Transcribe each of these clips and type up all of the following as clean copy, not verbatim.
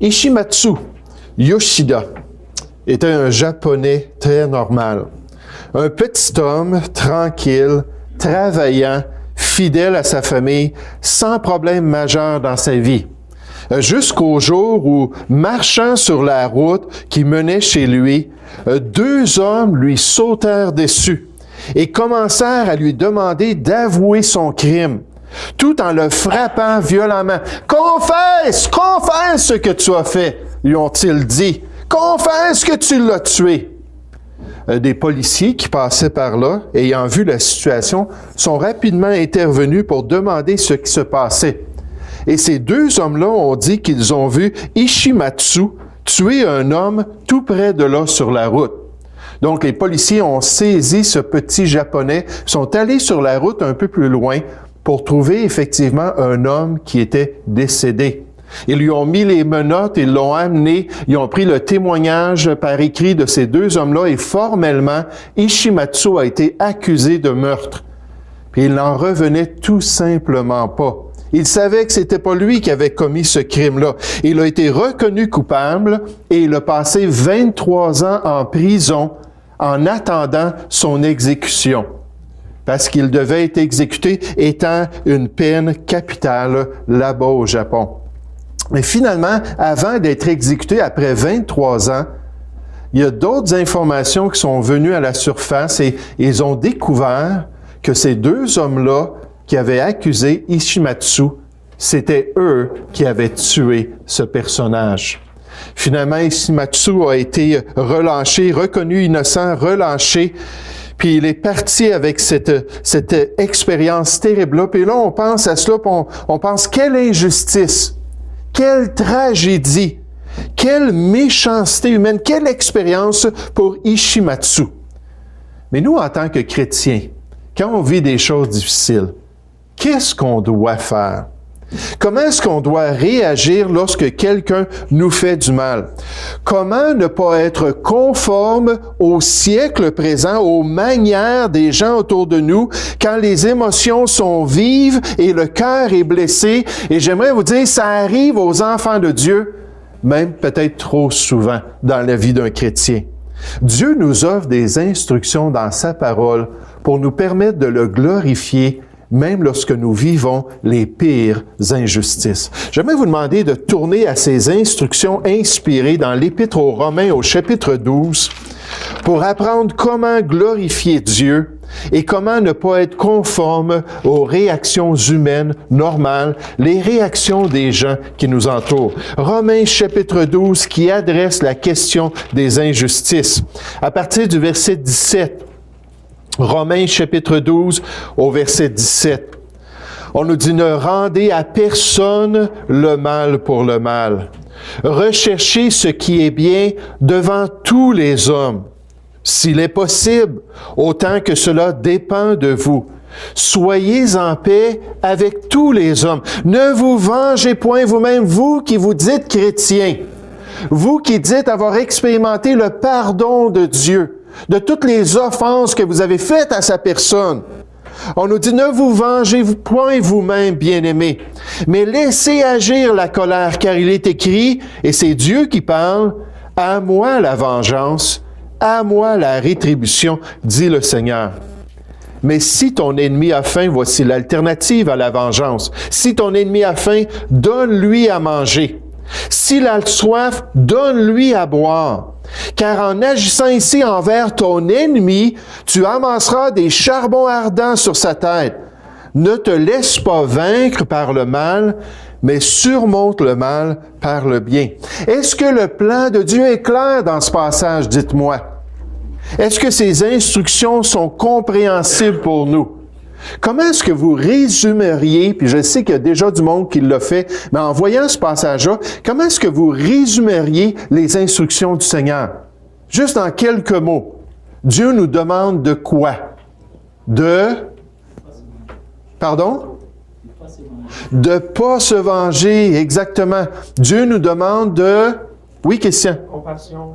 Ishimatsu Yoshida était un Japonais très normal. Un petit homme tranquille, travaillant, fidèle à sa famille, sans problème majeur dans sa vie. Jusqu'au jour où, marchant sur la route qui menait chez lui, deux hommes lui sautèrent dessus et commencèrent à lui demander d'avouer son crime, tout en le frappant violemment. « Confesse! Confesse ce que tu as fait! » lui ont-ils dit. « Confesse que tu l'as tué! » Des policiers qui passaient par là, ayant vu la situation, sont rapidement intervenus pour demander ce qui se passait. Et ces deux hommes-là ont dit qu'ils ont vu Ishimatsu tuer un homme tout près de là sur la route. Donc, les policiers ont saisi ce petit Japonais, sont allés sur la route un peu plus loin pour trouver effectivement un homme qui était décédé. Ils lui ont mis les menottes, ils l'ont amené, ils ont pris le témoignage par écrit de ces deux hommes-là et formellement, Ishimatsu a été accusé de meurtre. Puis il n'en revenait tout simplement pas. Il savait que c'était pas lui qui avait commis ce crime-là. Il a été reconnu coupable et il a passé 23 ans en prison en attendant son exécution. Parce qu'il devait être exécuté étant une peine capitale là-bas au Japon. Mais finalement, avant d'être exécuté après 23 ans, il y a d'autres informations qui sont venues à la surface et ils ont découvert que ces deux hommes-là qui avaient accusé Ishimatsu, c'était eux qui avaient tué ce personnage. Finalement, Ishimatsu a été relâché, reconnu innocent, relâché, puis il est parti avec cette expérience terrible-là. Puis là, on pense à cela, puis on pense, quelle injustice! Quelle tragédie! Quelle méchanceté humaine! Quelle expérience pour Ishimatsu! Mais nous, en tant que chrétiens, quand on vit des choses difficiles, qu'est-ce qu'on doit faire? Comment est-ce qu'on doit réagir lorsque quelqu'un nous fait du mal? Comment ne pas être conforme au siècle présent, aux manières des gens autour de nous, quand les émotions sont vives et le cœur est blessé? Et j'aimerais vous dire, ça arrive aux enfants de Dieu, même peut-être trop souvent dans la vie d'un chrétien. Dieu nous offre des instructions dans sa parole pour nous permettre de le glorifier même lorsque nous vivons les pires injustices. J'aimerais vous demander de tourner à ces instructions inspirées dans l'Épître aux Romains au chapitre 12 pour apprendre comment glorifier Dieu et comment ne pas être conforme aux réactions humaines normales, les réactions des gens qui nous entourent. Romains chapitre 12 qui adresse la question des injustices. À partir du verset 17, Romains chapitre 12 au verset 17. On nous dit, ne rendez à personne le mal pour le mal. Recherchez ce qui est bien devant tous les hommes, s'il est possible, autant que cela dépend de vous. Soyez en paix avec tous les hommes. Ne vous vengez point vous-même, vous qui vous dites chrétiens, vous qui dites avoir expérimenté le pardon de Dieu, de toutes les offenses que vous avez faites à sa personne. On nous dit, ne vous vengez point vous-même, bien-aimés, mais laissez agir la colère, car il est écrit, et c'est Dieu qui parle, « À moi la vengeance, à moi la rétribution, dit le Seigneur. » Mais si ton ennemi a faim, voici l'alternative à la vengeance. Si ton ennemi a faim, donne-lui à manger. S'il a soif, donne-lui à boire. Car en agissant ici envers ton ennemi, tu amasseras des charbons ardents sur sa tête. Ne te laisse pas vaincre par le mal, mais surmonte le mal par le bien. Est-ce que le plan de Dieu est clair dans ce passage, dites-moi? Est-ce que ces instructions sont compréhensibles pour nous? Comment est-ce que vous résumeriez, puis je sais qu'il y a déjà du monde qui l'a fait, mais en voyant ce passage-là, comment est-ce que vous résumeriez les instructions du Seigneur? Juste en quelques mots. Dieu nous demande de quoi? Pardon? De ne pas se venger, exactement. Dieu nous demande de... Oui, Christian? Compassion.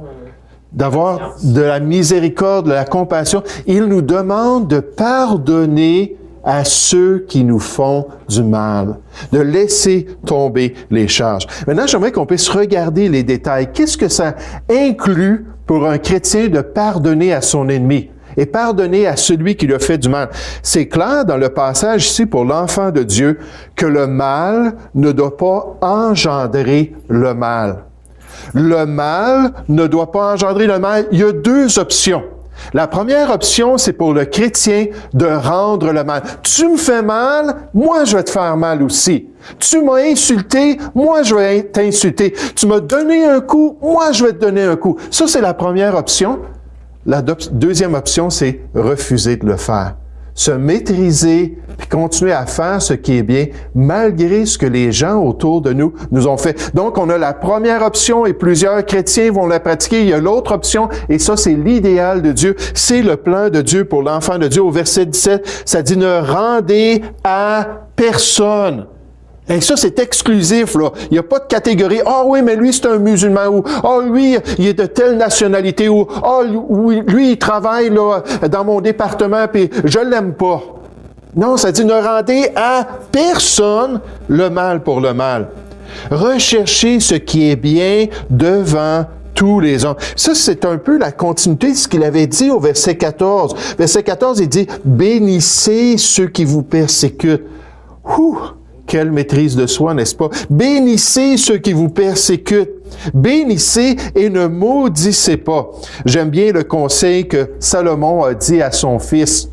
D'avoir de la miséricorde, de la compassion. Il nous demande de pardonner à ceux qui nous font du mal, de laisser tomber les charges. Maintenant, j'aimerais qu'on puisse regarder les détails. Qu'est-ce que ça inclut pour un chrétien de pardonner à son ennemi et pardonner à celui qui lui a fait du mal? C'est clair dans le passage ici pour l'enfant de Dieu que le mal ne doit pas engendrer le mal. Le mal ne doit pas engendrer le mal. Il y a deux options. La première option, c'est pour le chrétien de rendre le mal. Tu me fais mal, moi je vais te faire mal aussi. Tu m'as insulté, moi je vais t'insulter. Tu m'as donné un coup, moi je vais te donner un coup. Ça, c'est la première option. La deuxième option, c'est refuser de le faire. Se maîtriser, puis continuer à faire ce qui est bien, malgré ce que les gens autour de nous ont fait. Donc, on a la première option et plusieurs chrétiens vont la pratiquer. Il y a l'autre option, et ça, c'est l'idéal de Dieu. C'est le plan de Dieu pour l'enfant de Dieu. Au verset 17, ça dit « Ne rendez à personne ». Et ça, c'est exclusif, là. Il n'y a pas de catégorie. « Ah oui, mais lui, c'est un musulman. » ou « Ah, lui, il est de telle nationalité. » ou « Ah, lui, il travaille, là, dans mon département, puis je l'aime pas. » Non, ça dit « Ne rendez à personne le mal pour le mal. » Recherchez ce qui est bien devant tous les hommes. Ça, c'est un peu la continuité de ce qu'il avait dit au verset 14. Verset 14, il dit « Bénissez ceux qui vous persécutent. » Quelle maîtrise de soi, n'est-ce pas? Bénissez ceux qui vous persécutent. Bénissez et ne maudissez pas. J'aime bien le conseil que Salomon a dit à son fils.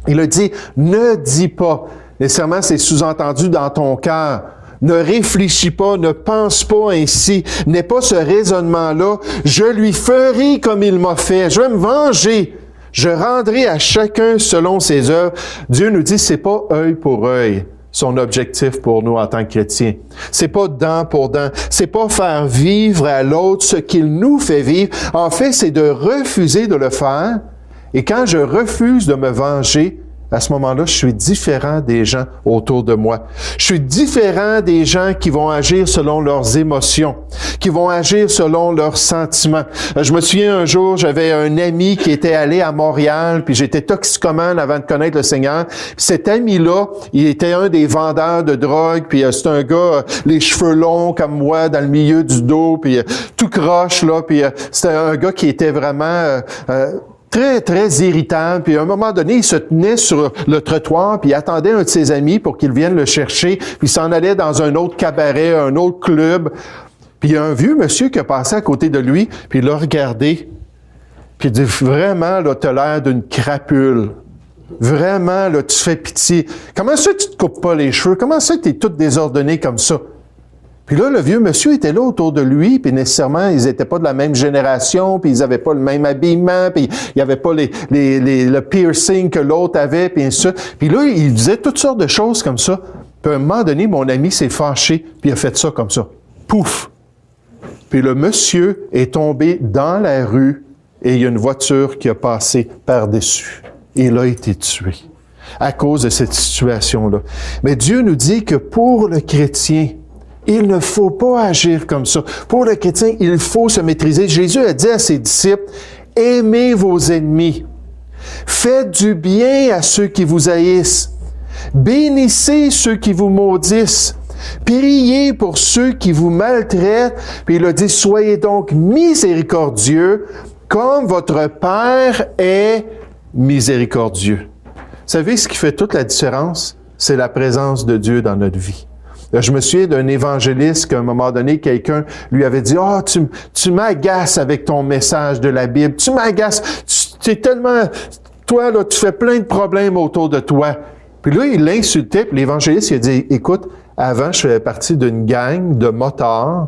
Il a dit, ne dis pas. Nécessairement, c'est sous-entendu dans ton cœur. Ne réfléchis pas, ne pense pas ainsi. N'aie pas ce raisonnement-là. Je lui ferai comme il m'a fait. Je vais me venger. Je rendrai à chacun selon ses œuvres. Dieu nous dit, c'est pas œil pour œil. Son objectif pour nous en tant que chrétiens. C'est pas dent pour dent. C'est pas faire vivre à l'autre ce qu'il nous fait vivre. En fait, c'est de refuser de le faire. Et quand je refuse de me venger, à ce moment-là, je suis différent des gens autour de moi. Je suis différent des gens qui vont agir selon leurs émotions, qui vont agir selon leurs sentiments. Je me souviens un jour, j'avais un ami qui était allé à Montréal, puis j'étais toxicomane avant de connaître le Seigneur. Puis cet ami-là, il était un des vendeurs de drogue, puis c'est un gars, les cheveux longs comme moi, dans le milieu du dos, puis tout croche, là, puis c'était un gars qui était vraiment... très, très irritant. Puis à un moment donné, il se tenait sur le trottoir, puis il attendait un de ses amis pour qu'il vienne le chercher, puis il s'en allait dans un autre cabaret, un autre club. Puis il y a un vieux monsieur qui a passé à côté de lui, puis il l'a regardé, puis il dit, vraiment, là, t'as l'air d'une crapule. Vraiment, là, tu fais pitié. Comment ça tu te coupes pas les cheveux? Comment ça t'es tout désordonné comme ça? Puis là, le vieux monsieur était là autour de lui, puis nécessairement, ils n'étaient pas de la même génération, puis ils n'avaient pas le même habillement, puis il n'y avait pas le piercing que l'autre avait, puis ainsi de suite. Puis là, il disait toutes sortes de choses comme ça. Puis à un moment donné, mon ami s'est fâché, puis il a fait ça comme ça. Pouf! Puis le monsieur est tombé dans la rue, et il y a une voiture qui a passé par-dessus. Et il a été tué à cause de cette situation-là. Mais Dieu nous dit que pour le chrétien, il ne faut pas agir comme ça. Pour le chrétien, il faut se maîtriser. Jésus a dit à ses disciples, « Aimez vos ennemis. Faites du bien à ceux qui vous haïssent. Bénissez ceux qui vous maudissent. Priez pour ceux qui vous maltraitent. » Puis il a dit, « Soyez donc miséricordieux, comme votre Père est miséricordieux. » Vous savez ce qui fait toute la différence? C'est la présence de Dieu dans notre vie. Je me souviens d'un évangéliste qu'à un moment donné, quelqu'un lui avait dit « Ah, tu m'agaces avec ton message de la Bible. Tu m'agaces. Tu es tellement... Toi, là, tu fais plein de problèmes autour de toi. » Puis là, il l'insultait, puis l'évangéliste, il a dit « Écoute, avant, je faisais partie d'une gang de motards. »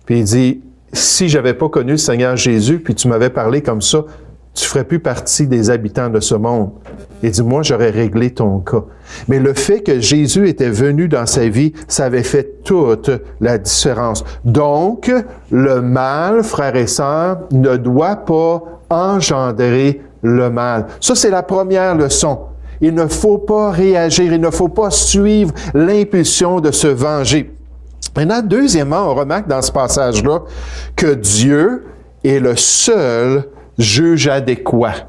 Puis il dit « Si j'avais pas connu le Seigneur Jésus, puis tu m'avais parlé comme ça, tu ferais plus partie des habitants de ce monde. » Il dit, moi, j'aurais réglé ton cas. Mais le fait que Jésus était venu dans sa vie, ça avait fait toute la différence. Donc, le mal, frères et sœurs, ne doit pas engendrer le mal. Ça, c'est la première leçon. Il ne faut pas réagir, il ne faut pas suivre l'impulsion de se venger. Maintenant, deuxièmement, on remarque dans ce passage-là que Dieu est le seul juge adéquat.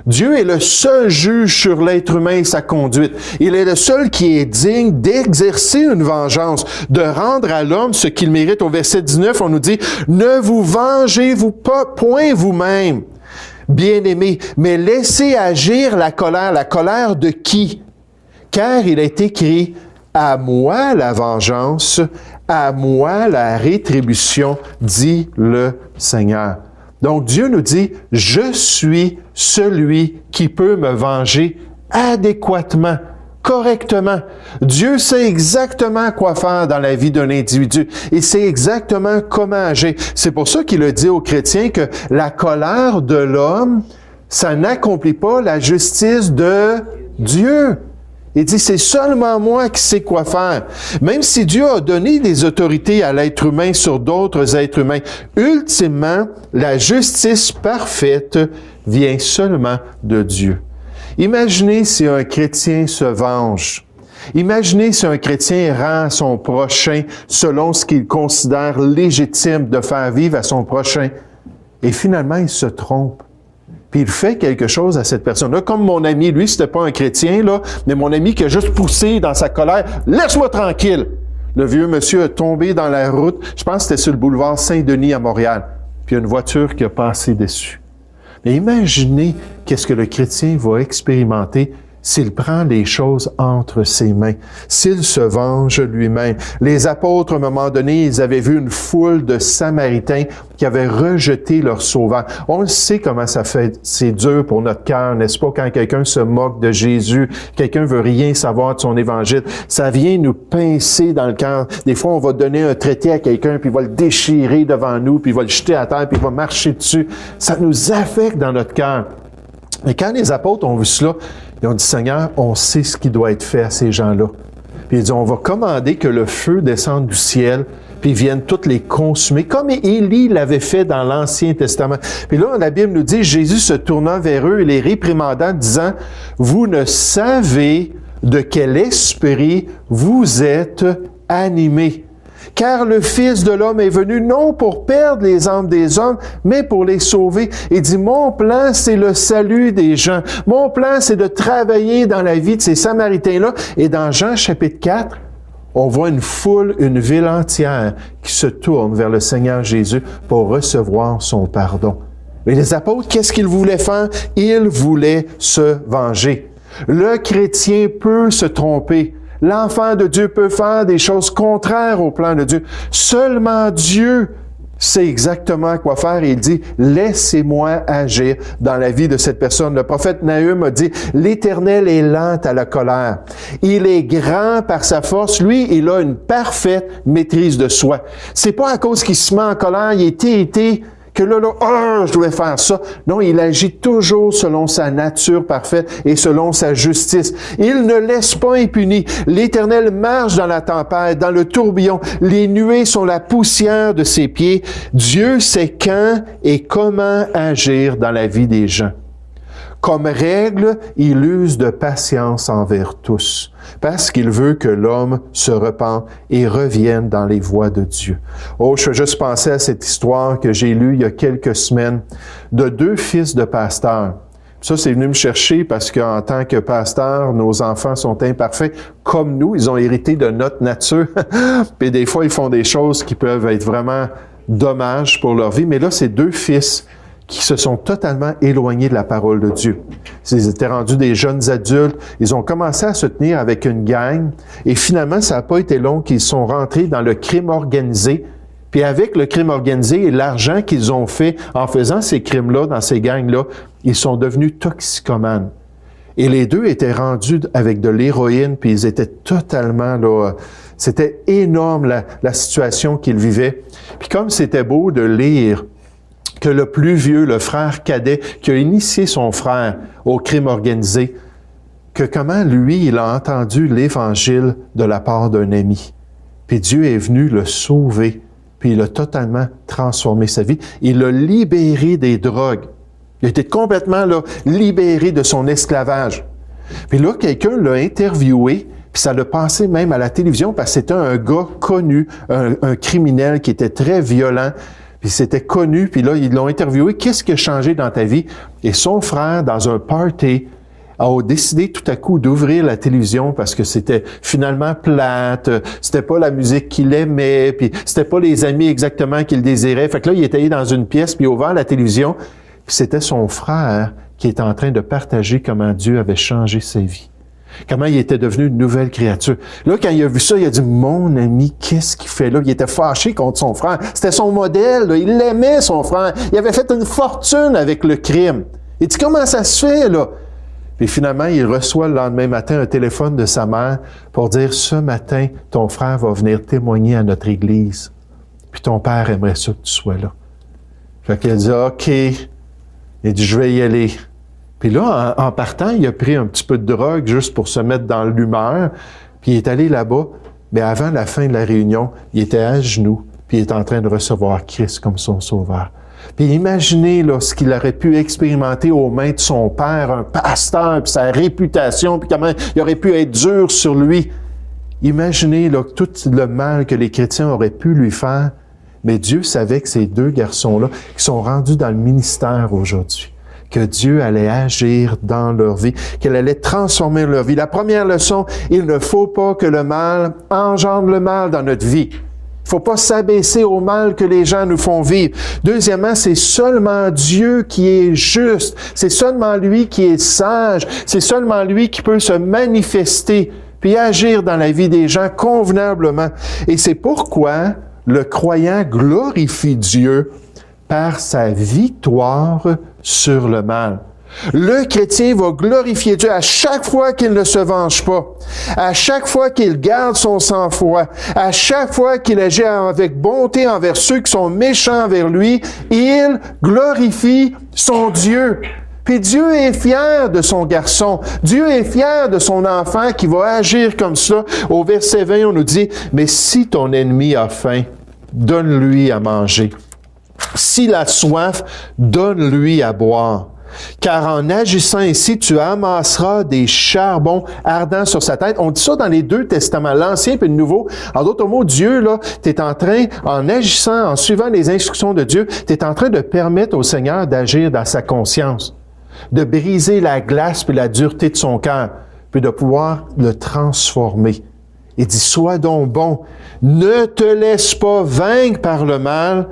Dieu est le seul juge sur l'être humain et sa conduite. Il est le seul qui est digne d'exercer une vengeance, de rendre à l'homme ce qu'il mérite. Au verset 19, on nous dit, « Ne vous vengez-vous pas, point vous-même, bien-aimés, mais laissez agir la colère de qui? Car il est écrit, « À moi la vengeance, à moi la rétribution, dit le Seigneur. » Donc Dieu nous dit, « Je suis celui qui peut me venger adéquatement, correctement. » Dieu sait exactement quoi faire dans la vie d'un individu. Il sait exactement comment agir. C'est pour ça qu'il a dit aux chrétiens que la colère de l'homme, ça n'accomplit pas la justice de Dieu. Il dit, c'est seulement moi qui sais quoi faire. Même si Dieu a donné des autorités à l'être humain sur d'autres êtres humains, ultimement, la justice parfaite vient seulement de Dieu. Imaginez si un chrétien se venge. Imaginez si un chrétien rend à son prochain selon ce qu'il considère légitime de faire vivre à son prochain. Et finalement, il se trompe. Puis il fait quelque chose à cette personne-là. Comme mon ami, lui, c'était pas un chrétien, là, mais mon ami qui a juste poussé dans sa colère, « Laisse-moi tranquille! » Le vieux monsieur est tombé dans la route, je pense que c'était sur le boulevard Saint-Denis à Montréal. Puis il y a une voiture qui a passé dessus. Mais imaginez qu'est-ce que le chrétien va expérimenter s'il prend les choses entre ses mains, s'il se venge lui-même. Les apôtres, à un moment donné, ils avaient vu une foule de Samaritains qui avaient rejeté leur sauveur. On le sait comment ça fait, c'est dur pour notre cœur, n'est-ce pas, quand quelqu'un se moque de Jésus, quelqu'un veut rien savoir de son évangile. Ça vient nous pincer dans le cœur. Des fois, on va donner un traité à quelqu'un, puis il va le déchirer devant nous, puis il va le jeter à terre, puis il va marcher dessus. Ça nous affecte dans notre cœur. Mais quand les apôtres ont vu cela, ils ont dit, Seigneur, on sait ce qui doit être fait à ces gens-là. Puis ils dit, on va commander que le feu descende du ciel, puis ils viennent toutes les consumer, comme Élie l'avait fait dans l'Ancien Testament. Puis là, la Bible nous dit, Jésus se tourna vers eux et les réprimanda, disant, vous ne savez de quel esprit vous êtes animés. Car le Fils de l'homme est venu non pour perdre les âmes des hommes, mais pour les sauver. Il dit, mon plan, c'est le salut des gens. Mon plan, c'est de travailler dans la vie de ces Samaritains-là. Et dans Jean chapitre 4, on voit une foule, une ville entière qui se tourne vers le Seigneur Jésus pour recevoir son pardon. Mais les apôtres, qu'est-ce qu'ils voulaient faire? Ils voulaient se venger. Le chrétien peut se tromper. L'enfant de Dieu peut faire des choses contraires au plan de Dieu. Seulement Dieu sait exactement quoi faire et il dit, laissez-moi agir dans la vie de cette personne. Le prophète Nahum a dit, l'Éternel est lent à la colère. Il est grand par sa force. Lui, il a une parfaite maîtrise de soi. C'est pas à cause qu'il se met en colère, il est irrité, que je dois faire ça. Non, il agit toujours selon sa nature parfaite et selon sa justice. Il ne laisse pas impuni. L'Éternel marche dans la tempête, dans le tourbillon. Les nuées sont la poussière de ses pieds. Dieu sait quand et comment agir dans la vie des gens. Comme règle, il use de patience envers tous, parce qu'il veut que l'homme se repente et revienne dans les voies de Dieu. Oh, je fais juste penser à cette histoire que j'ai lue il y a quelques semaines de deux fils de pasteurs. Ça, c'est venu me chercher parce qu'en tant que pasteur, nos enfants sont imparfaits. Comme nous, ils ont hérité de notre nature. Puis des fois, ils font des choses qui peuvent être vraiment dommages pour leur vie. Mais là, c'est deux fils qui se sont totalement éloignés de la parole de Dieu. Ils étaient rendus des jeunes adultes, ils ont commencé à se tenir avec une gang, et finalement, ça n'a pas été long qu'ils sont rentrés dans le crime organisé. Puis avec le crime organisé et l'argent qu'ils ont fait en faisant ces crimes-là, dans ces gangs-là, ils sont devenus toxicomanes. Et les deux étaient rendus avec de l'héroïne, puis ils étaient totalement là. C'était énorme la situation qu'ils vivaient. Puis comme c'était beau de lire que le plus vieux, le frère cadet, qui a initié son frère au crime organisé, que comment lui, il a entendu l'Évangile de la part d'un ami. Puis Dieu est venu le sauver, puis il a totalement transformé sa vie. Il l'a libéré des drogues. Il a été complètement là, libéré de son esclavage. Puis là, quelqu'un l'a interviewé, puis ça l'a passé même à la télévision, parce que c'était un gars connu, un criminel qui était très violent. puis c'était connu, puis là, ils l'ont interviewé. Qu'est-ce qui a changé dans ta vie? Et son frère, dans un party, a décidé tout à coup d'ouvrir la télévision parce que c'était finalement plate, c'était pas la musique qu'il aimait, puis c'était pas les amis exactement qu'il désirait. Fait que là, il était allé dans une pièce, puis il a ouvert la télévision, puis c'était son frère qui était en train de partager comment Dieu avait changé sa vie. Comment il était devenu une nouvelle créature. Là, quand il a vu ça, il a dit, mon ami, qu'est-ce qu'il fait là? Il était fâché contre son frère. C'était son modèle, là. Il l'aimait, son frère. Il avait fait une fortune avec le crime. Il dit, comment ça se fait, là? Puis finalement, il reçoit le lendemain matin un téléphone de sa mère pour dire, ce matin, ton frère va venir témoigner à notre église. Puis ton père aimerait ça que tu sois là. Fait qu'il a dit, OK. Il dit, je vais y aller. Puis là, en partant, il a pris un petit peu de drogue juste pour se mettre dans l'humeur. Puis il est allé là-bas. Mais avant la fin de la réunion, il était à genoux. Puis il est en train de recevoir Christ comme son sauveur. Puis imaginez là, ce qu'il aurait pu expérimenter aux mains de son père, un pasteur, puis sa réputation, puis comment il aurait pu être dur sur lui. Imaginez là, tout le mal que les chrétiens auraient pu lui faire. Mais Dieu savait que ces deux garçons-là, qui sont rendus dans le ministère aujourd'hui, que Dieu allait agir dans leur vie, qu'elle allait transformer leur vie. La première leçon, il ne faut pas que le mal engendre le mal dans notre vie. Il ne faut pas s'abaisser au mal que les gens nous font vivre. Deuxièmement, c'est seulement Dieu qui est juste. C'est seulement lui qui est sage. C'est seulement lui qui peut se manifester puis agir dans la vie des gens convenablement. Et c'est pourquoi le croyant glorifie Dieu par sa victoire sur le mal. Le chrétien va glorifier Dieu à chaque fois qu'il ne se venge pas, à chaque fois qu'il garde son sang-froid, à chaque fois qu'il agit avec bonté envers ceux qui sont méchants envers lui, il glorifie son Dieu. Puis Dieu est fier de son garçon. Dieu est fier de son enfant qui va agir comme ça. Au verset 20, on nous dit, « Mais si ton ennemi a faim, donne-lui à manger. S'il a soif, donne-lui à boire. Car en agissant ainsi, tu amasseras des charbons ardents sur sa tête. » On dit ça dans les deux testaments, l'Ancien et le Nouveau. En d'autres mots, Dieu, là, t'es en train, en agissant, en suivant les instructions de Dieu, t'es en train de permettre au Seigneur d'agir dans sa conscience, de briser la glace et la dureté de son cœur, puis de pouvoir le transformer. Il dit, sois donc bon, ne te laisse pas vaincre par le mal,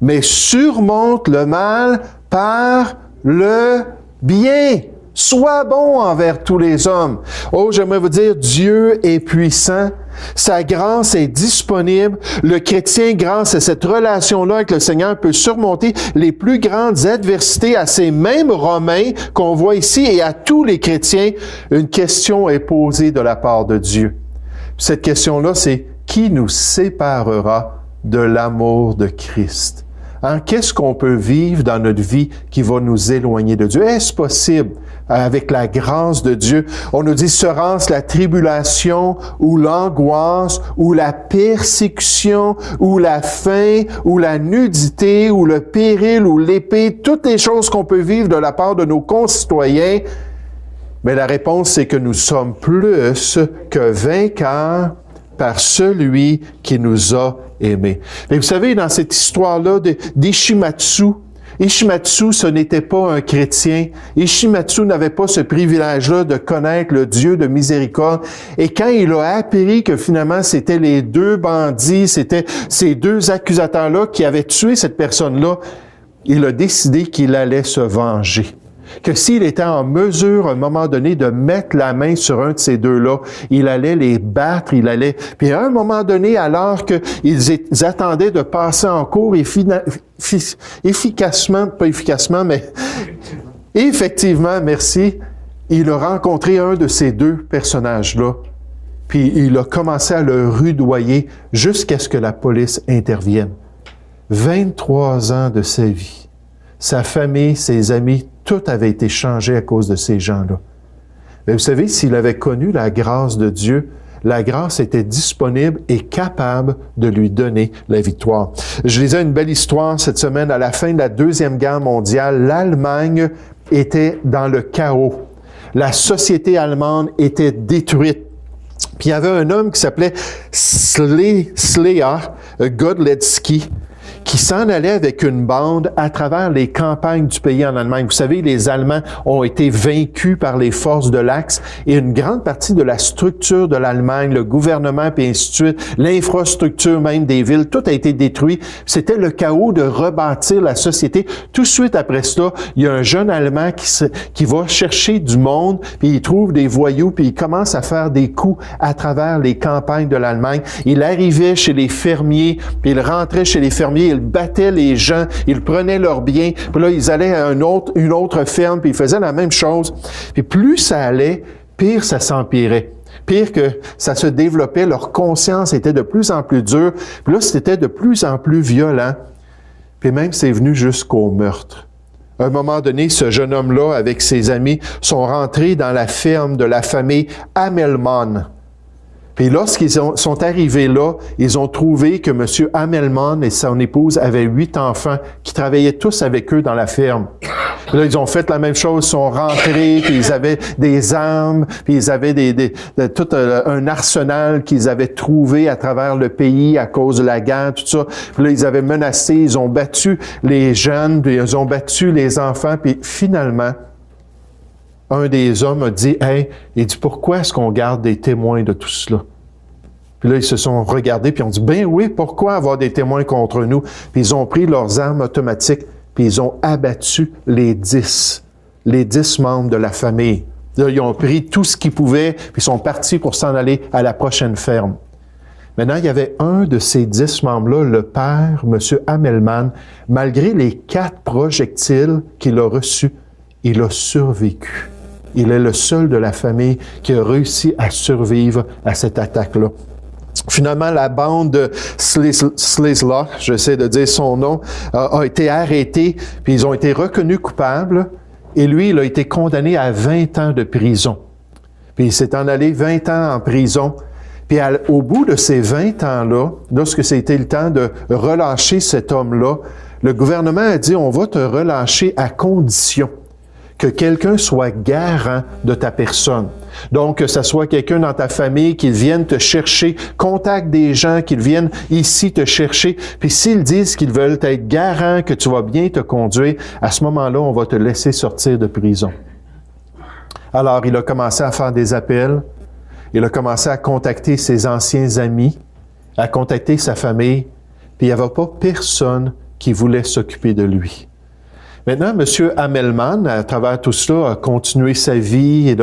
mais surmonte le mal par le bien. Sois bon envers tous les hommes. Oh, j'aimerais vous dire, Dieu est puissant. Sa grâce est disponible. Le chrétien, grâce à cette relation-là avec le Seigneur, peut surmonter les plus grandes adversités à ces mêmes Romains qu'on voit ici et à tous les chrétiens. Une question est posée de la part de Dieu. Cette question-là, c'est « Qui nous séparera de l'amour de Christ? » Hein? Qu'est-ce qu'on peut vivre dans notre vie qui va nous éloigner de Dieu? Est-ce possible, avec la grâce de Dieu? On nous dit, sera-ce la tribulation, ou l'angoisse, ou la persécution, ou la faim, ou la nudité, ou le péril, ou l'épée, toutes les choses qu'on peut vivre de la part de nos concitoyens. Mais la réponse, c'est que nous sommes plus que vainqueurs par celui qui nous a aimés. Mais vous savez, dans cette histoire-là d'Ishimatsu, Ishimatsu, ce n'était pas un chrétien. Ishimatsu n'avait pas ce privilège-là de connaître le Dieu de miséricorde. Et quand il a appris que finalement c'était les deux bandits, c'était ces deux accusateurs-là qui avaient tué cette personne-là, il a décidé qu'il allait se venger. Que s'il était en mesure, à un moment donné, de mettre la main sur un de ces deux-là, il allait les battre, Puis à un moment donné, alors qu'ils attendaient de passer en cours effectivement, merci, il a rencontré un de ces deux personnages-là, puis il a commencé à le rudoyer jusqu'à ce que la police intervienne. 23 ans de sa vie, sa famille, ses amis, tout avait été changé à cause de ces gens-là. Mais vous savez, s'il avait connu la grâce de Dieu, la grâce était disponible et capable de lui donner la victoire. Je lisais une belle histoire cette semaine. À la fin de la Deuxième Guerre mondiale, l'Allemagne était dans le chaos. La société allemande était détruite. Puis il y avait un homme qui s'appelait Slea Godlewski. qui s'en allait avec une bande à travers les campagnes du pays en Allemagne. Vous savez, les Allemands ont été vaincus par les forces de l'Axe et une grande partie de la structure de l'Allemagne, le gouvernement, puis ainsi de suite, l'infrastructure même des villes, tout a été détruit. C'était le chaos de rebâtir la société. Tout de suite après cela, il y a un jeune Allemand qui va chercher du monde, puis il trouve des voyous, puis il commence à faire des coups à travers les campagnes de l'Allemagne. Il arrivait chez les fermiers, puis il rentrait chez les fermiers, il battait les gens, il prenait leurs biens, puis là, ils allaient à une autre ferme, puis ils faisaient la même chose. Puis plus ça allait, pire ça s'empirait. Pire que ça se développait, leur conscience était de plus en plus dure, puis là, c'était de plus en plus violent. Puis même, c'est venu jusqu'au meurtre. À un moment donné, ce jeune homme-là, avec ses amis, sont rentrés dans la ferme de la famille Amelman. Puis lorsqu'ils sont arrivés là, ils ont trouvé que M. Amelman et son épouse avaient 8 enfants qui travaillaient tous avec eux dans la ferme. Puis là, ils ont fait la même chose, ils sont rentrés, puis ils avaient des armes, puis ils avaient tout un arsenal qu'ils avaient trouvé à travers le pays à cause de la guerre, tout ça. Puis là, ils avaient menacé, ils ont battu les jeunes, puis ils ont battu les enfants, puis finalement, un des hommes a dit, « Hey, il dit, pourquoi est-ce qu'on garde des témoins de tout cela? » Puis là, ils se sont regardés, puis ont dit, « Ben oui, pourquoi avoir des témoins contre nous? » Puis ils ont pris leurs armes automatiques, puis ils ont abattu les 10 membres de la famille. Là, ils ont pris tout ce qu'ils pouvaient, puis ils sont partis pour s'en aller à la prochaine ferme. Maintenant, il y avait un de ces 10 membres-là, le père, M. Amelman, malgré les 4 projectiles qu'il a reçus, il a survécu. Il est le seul de la famille qui a réussi à survivre à cette attaque-là. Finalement, la bande de Slezla, j'essaie de dire son nom, a été arrêtée, puis ils ont été reconnus coupables, et lui, il a été condamné à 20 ans de prison. Puis il s'est en allé 20 ans en prison. Puis au bout de ces 20 ans-là, lorsque c'était le temps de relâcher cet homme-là, le gouvernement a dit, on va te relâcher à condition que quelqu'un soit garant de ta personne. Donc, que ce soit quelqu'un dans ta famille qui vienne te chercher, contacte des gens qui viennent ici te chercher, puis s'ils disent qu'ils veulent être garants, que tu vas bien te conduire, à ce moment-là, on va te laisser sortir de prison. Alors, il a commencé à faire des appels, il a commencé à contacter ses anciens amis, à contacter sa famille, puis il n'y avait pas personne qui voulait s'occuper de lui. Maintenant, M. Amelman, à travers tout cela, a continué sa vie.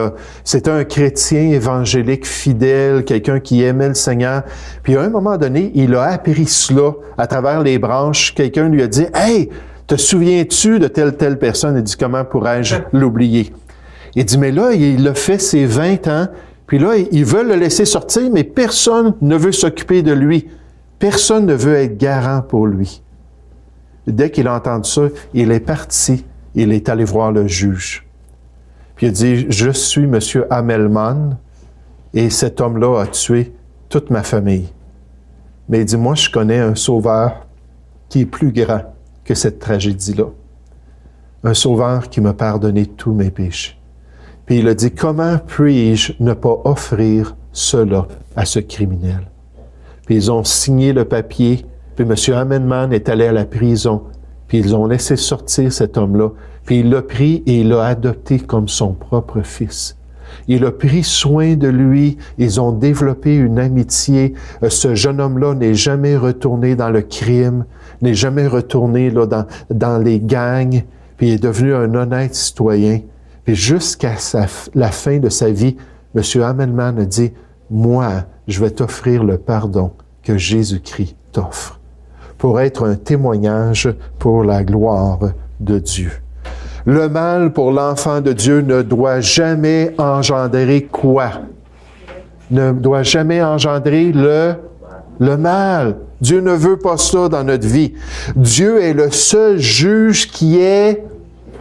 C'était un chrétien évangélique fidèle, quelqu'un qui aimait le Seigneur. Puis à un moment donné, il a appris cela à travers les branches. Quelqu'un lui a dit, « Hey, te souviens-tu de telle personne? » Il dit, « Comment pourrais-je l'oublier? » Il dit, « Mais là, il a fait ses 20 ans, puis là, ils veulent le laisser sortir, mais personne ne veut s'occuper de lui. Personne ne veut être garant pour lui. » Dès qu'il a entendu ça, il est parti, il est allé voir le juge. Puis il a dit, « Je suis M. Amelman, et cet homme-là a tué toute ma famille. » Mais il dit, « Moi, je connais un sauveur qui est plus grand que cette tragédie-là. Un sauveur qui m'a pardonné tous mes péchés. » Puis il a dit, « Comment puis-je ne pas offrir cela à ce criminel? » Puis ils ont signé le papier. Puis M. Amelman est allé à la prison, puis ils ont laissé sortir cet homme-là, puis il l'a pris et il l'a adopté comme son propre fils. Il a pris soin de lui, ils ont développé une amitié. Ce jeune homme-là n'est jamais retourné dans le crime, n'est jamais retourné là, dans les gangs, puis il est devenu un honnête citoyen. Puis jusqu'à la fin de sa vie, M. Amelman a dit, « Moi, je vais t'offrir le pardon que Jésus-Christ t'offre. » pour être un témoignage pour la gloire de Dieu. Le mal pour l'enfant de Dieu ne doit jamais engendrer quoi? Ne doit jamais engendrer le mal. Dieu ne veut pas ça dans notre vie. Dieu est le seul juge qui est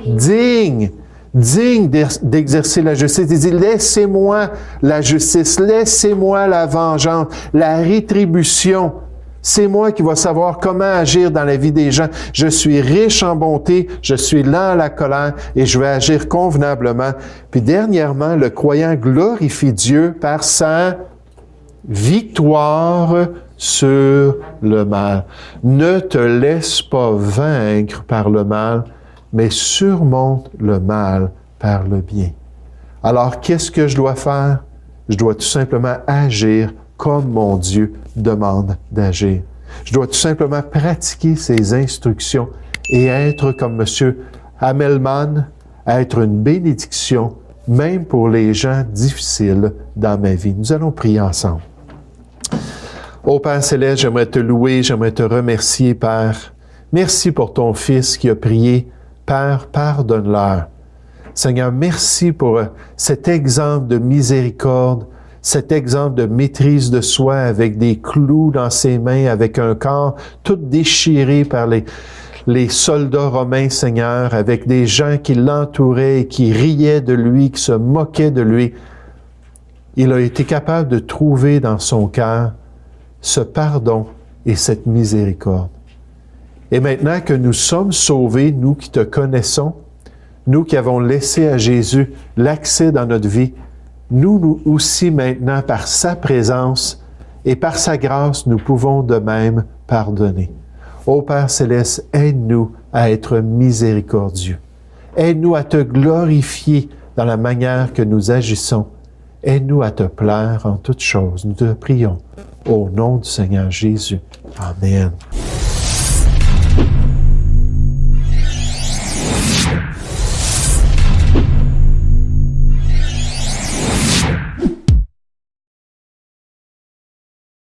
digne d'exercer la justice. Il dit, laissez-moi la justice, laissez-moi la vengeance, la rétribution. C'est moi qui va savoir comment agir dans la vie des gens. Je suis riche en bonté, je suis lent à la colère et je vais agir convenablement. Puis dernièrement, le croyant glorifie Dieu par sa victoire sur le mal. Ne te laisse pas vaincre par le mal, mais surmonte le mal par le bien. Alors, qu'est-ce que je dois faire? Je dois tout simplement agir comme mon Dieu demande d'agir. Je dois tout simplement pratiquer ses instructions et être comme M. Hamelman, être une bénédiction, même pour les gens difficiles dans ma vie. Nous allons prier ensemble. Ô Père Céleste, j'aimerais te louer, j'aimerais te remercier, Père. Merci pour ton Fils qui a prié, Père, pardonne-leur. Seigneur, merci pour cet exemple de miséricorde, cet exemple de maîtrise de soi avec des clous dans ses mains, avec un corps tout déchiré par les soldats romains, Seigneur, avec des gens qui l'entouraient et qui riaient de lui, qui se moquaient de lui. Il a été capable de trouver dans son cœur ce pardon et cette miséricorde. Et maintenant que nous sommes sauvés, nous qui te connaissons, nous qui avons laissé à Jésus l'accès dans notre vie, nous aussi maintenant, par sa présence et par sa grâce, nous pouvons de même pardonner. Ô Père Céleste, aide-nous à être miséricordieux. Aide-nous à te glorifier dans la manière que nous agissons. Aide-nous à te plaire en toutes choses. Nous te prions au nom du Seigneur Jésus. Amen.